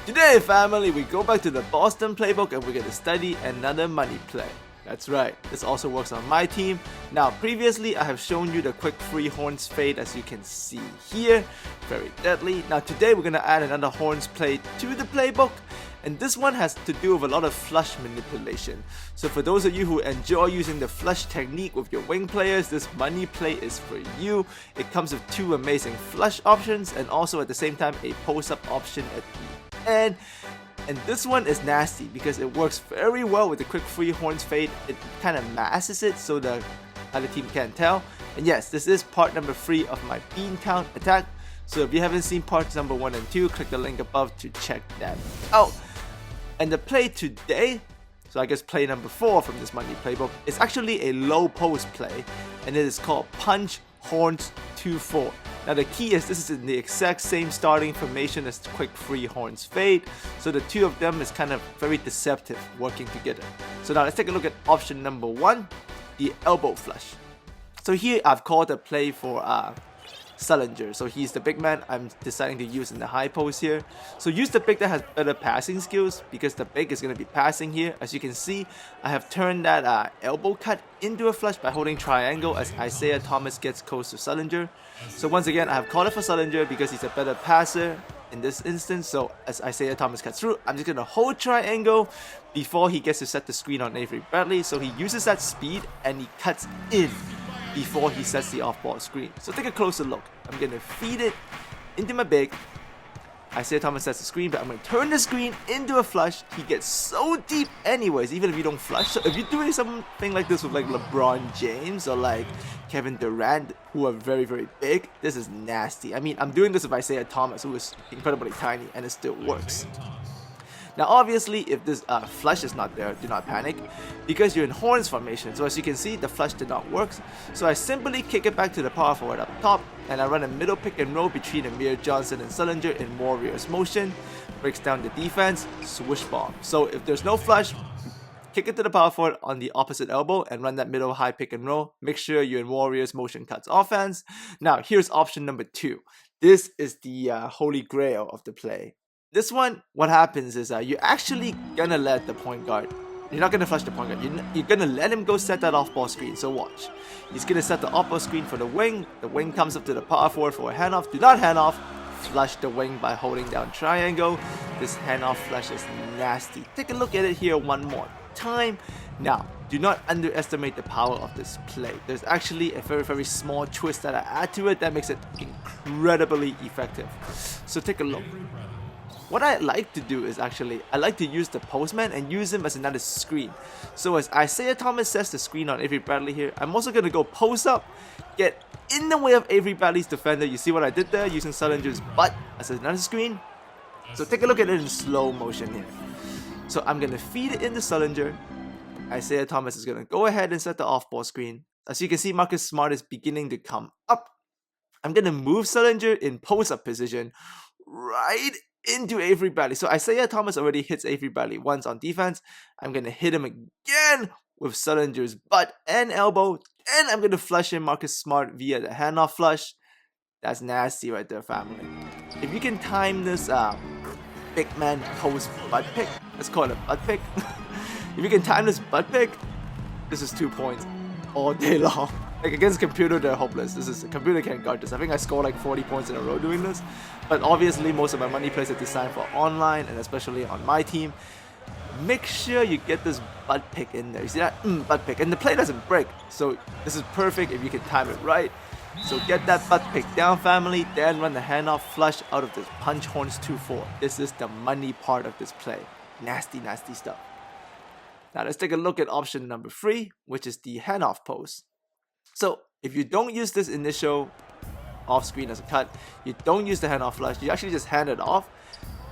Today, family, we go back to the Boston playbook and we're going to study another money play. That's right, this also works on my team. Now, previously I have shown you the quick free horns fade, as you can see here. Very deadly. Now today we're going to add another horns play to the playbook. And this one has to do with a lot of flush manipulation. So for those of you who enjoy using the flush technique with your wing players, this money play is for you. It comes with two amazing flush options and also at the same time a post-up option at the end. And this one is nasty because it works very well with the quick free horns fade. It kind of masks it so the other team can't tell. And yes, this is part number 3 of my BEANTOWN attack. So if you haven't seen parts number 1 and 2, click the link above to check that out. And the play today, so I guess play number 4 from this money playbook, is actually a low post play, and it is called Punch Horns 2-4. Now the key is this is in the exact same starting formation as quick free horns fade, so the two of them is kind of very deceptive working together. So now let's take a look at option number 1, the elbow flush. So here I've called a play for Sullinger, so he's the big man I'm deciding to use in the high post here. So use the big that has better passing skills because the big is going to be passing here. As you can see, I have turned that elbow cut into a flush by holding triangle as Isaiah Thomas gets close to Sullinger. So once again, I have called it for Sullinger because he's a better passer in this instance. So as Isaiah Thomas cuts through, I'm just going to hold triangle before he gets to set the screen on Avery Bradley. So he uses that speed and he cuts in before he sets the off-ball screen. So take a closer look. I'm going to feed it into my big. Isaiah Thomas sets the screen, but I'm going to turn the screen into a flush. He gets so deep anyways, even if you don't flush. So if you're doing something like this with like LeBron James or like Kevin Durant, who are very, very big, this is nasty. I mean, I'm doing this with Isaiah Thomas, who is incredibly tiny, and it still works. Now obviously, if this flush is not there, do not panic, because you're in horns formation. So as you can see, the flush did not work. So I simply kick it back to the power forward up top, and I run a middle pick and roll between Amir Johnson and Sullinger in Warriors motion. Breaks down the defense, swoosh bomb. So if there's no flush, kick it to the power forward on the opposite elbow and run that middle high pick and roll. Make sure you're in Warriors motion cuts offense. Now here's option number 2. This is the holy grail of the play. This one, what happens is you're actually gonna let the point guard, you're not gonna flush the point guard, you're gonna let him go set that off-ball screen. So watch, he's gonna set the off-ball screen for the wing comes up to the power forward for a handoff. Do not hand off, flush the wing by holding down triangle. This handoff flush is nasty. Take a look at it here one more time. Now, do not underestimate the power of this play. There's actually a very, very small twist that I add to it that makes it incredibly effective. So take a look. What I like to do is actually, I like to use the postman and use him as another screen. So as Isaiah Thomas sets the screen on Avery Bradley here, I'm also going to go post up, get in the way of Avery Bradley's defender. You see what I did there, using Sullinger's butt as another screen? So take a look at it in slow motion here. So I'm going to feed it into Sullinger. Isaiah Thomas is going to go ahead and set the off-ball screen. As you can see, Marcus Smart is beginning to come up. I'm going to move Sullinger in post-up position right into Avery Bradley. So Isaiah Thomas already hits Avery Bradley once on defense. I'm going to hit him again with Sullinger's butt and elbow. And I'm going to flush in Marcus Smart via the handoff flush. That's nasty right there, family. If you can time this big man post butt pick, let's call it a butt pick. If you can time this butt pick, this is 2 points all day long. Like against computer, they're hopeless. This is a computer can't guard this. I think I scored like 40 points in a row doing this. But obviously, most of my money plays are designed for online, and especially on my team. Make sure you get this butt pick in there. You see that? Butt pick. And the play doesn't break. So this is perfect if you can time it right. So get that butt pick down, family. Then run the handoff flush out of this punch horns 2-4. This is the money part of this play. Nasty, nasty stuff. Now let's take a look at option number 3, which is the handoff post. So if you don't use this initial off screen as a cut, you don't use the handoff flush, you actually just hand it off,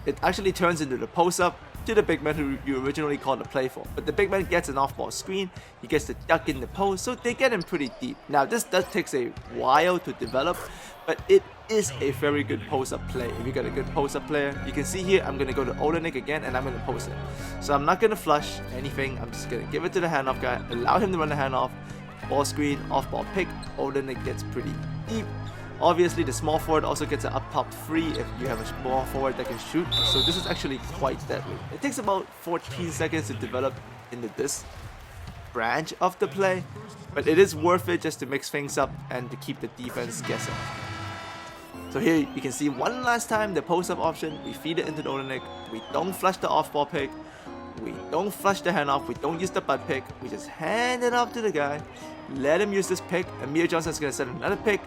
it actually turns into the post up to the big man who you originally called the play for. But the big man gets an off ball screen, he gets to duck in the post, so they get him pretty deep. Now this does take a while to develop, but it is a very good post up play. If you got a good post up player, you can see here I'm going to go to Olenek again and I'm going to post it. So I'm not going to flush anything, I'm just going to give it to the handoff guy, allow him to run the handoff, ball screen, off ball pick. Olenek gets pretty deep. Obviously, the small forward also gets an up top free if you have a small forward that can shoot, so this is actually quite deadly. It takes about 14 seconds to develop into this branch of the play, but it is worth it just to mix things up and to keep the defense guessing. So here you can see one last time the post-up option, we feed it into the Olenek, we don't flush the off-ball pick, we don't flush the handoff, we don't use the butt pick, we just hand it off to the guy, let him use this pick, and Mia Johnson's going to set another pick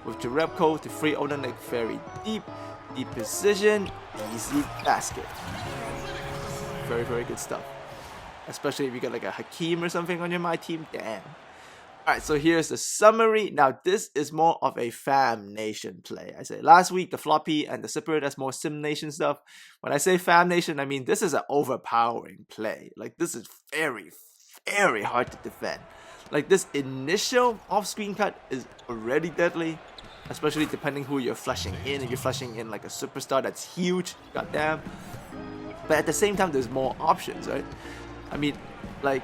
with Jerebko to free Olenek very deep position, easy basket. Very, very good stuff. Especially if you got like a Hakeem or something on your my team, damn. Alright, so here's the summary. Now this is more of a PHAMNATION play. I said last week the floppy and the Zipper, that's more SimNation stuff. When I say PHAMNATION, I mean this is an overpowering play. Like this is very, very hard to defend. Like this initial off-screen cut is already deadly, especially depending who you're flushing in. If you're flushing in like a superstar that's huge, goddamn. But at the same time, there's more options, right? I mean, like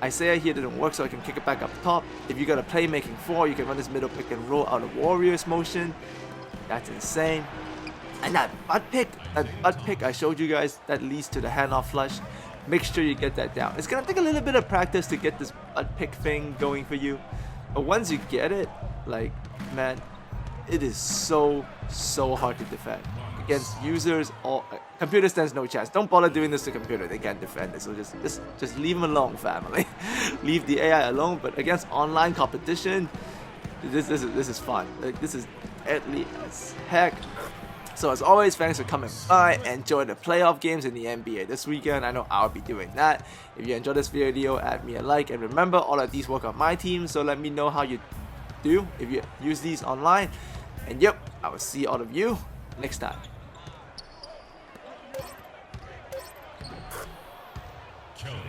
Isaiah here didn't work, so I can kick it back up top. If you got a playmaking 4, you can run this middle pick and roll out of Warriors motion. That's insane. And that butt pick I showed you guys, that leads to the handoff flush. Make sure you get that down. It's gonna take a little bit of practice to get this butt pick thing going for you. But once you get it, like, man, it is so hard to defend. Against users, or computer stands no chance. Don't bother doing this to computer, they can't defend it. So just leave them alone, family. Leave the AI alone. But against online competition, this is fun. Like this is deadly as heck. So as always, thanks for coming by. Enjoy the playoff games in the NBA this weekend. I know I'll be doing that. If you enjoyed this video, add me a like. And remember, all of these work on my team, so let me know how you do if you use these online. And yep, I will see all of you next time. Kelly.